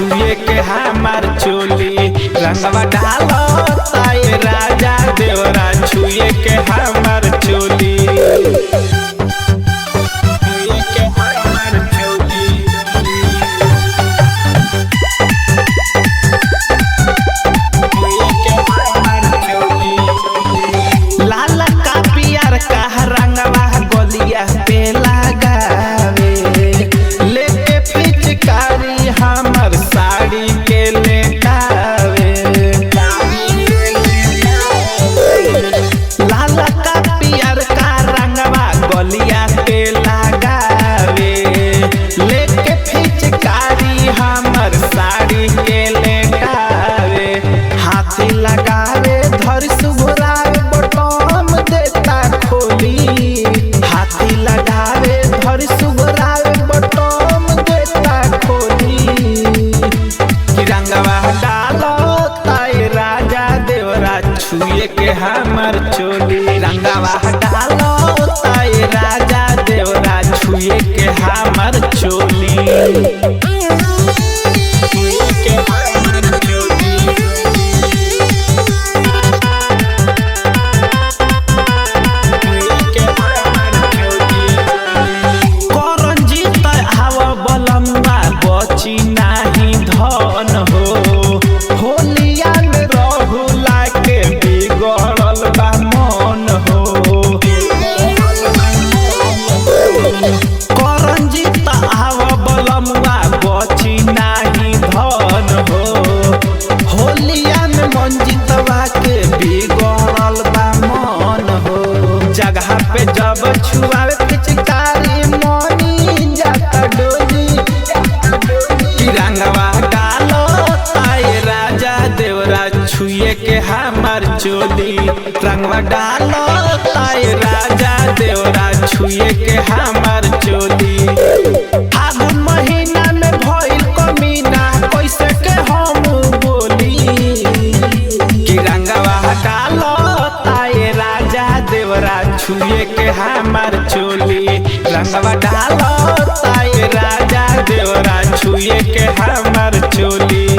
छुए के हमार चोली रंगवा डालो ताए राजा देवरा छुए के हमार चोली लाल का पियर का रंगवा गोलिया पे लगावे लेके पिचकारी हमर साड़ी के लेटावे लाल का पियर का रंगवा गोलिया पे लगावे लेके पिचकारी हमर साड़ी के लेटावे हाथी लगावे धर सुघरावे बटम देता खोली हाथी लगावे धर सुघरावे बटम देता खोली कि रंगवा डालो ताए राजा देवरा छुए के हमर चोली रंगवा डालो ताए राजा देवरा छुए के हमर चोली बची नाही धन हो होलिया में रहुला के बिगड़ल बा मन हो करंजीत आव बलमुआ बची नाही धन हो होलिया में मंजितवा के बिगड़ल बा मन हो जगह पे जब छुआवे पिचकारी मनी जाता डोली रंगवा डालो ताए राजा देवरा छुए के हमार चोली रंगवा डालो ताए राजा देवरा छुए के हमार चोली फागुन महीना में भइल कमीना कैसे के हम बोली कि रंगवा डालो ताए राजा देवरा छुए के हमार चोली रंगवा डालो ताए राजा देवरा छुए के हमार चोली।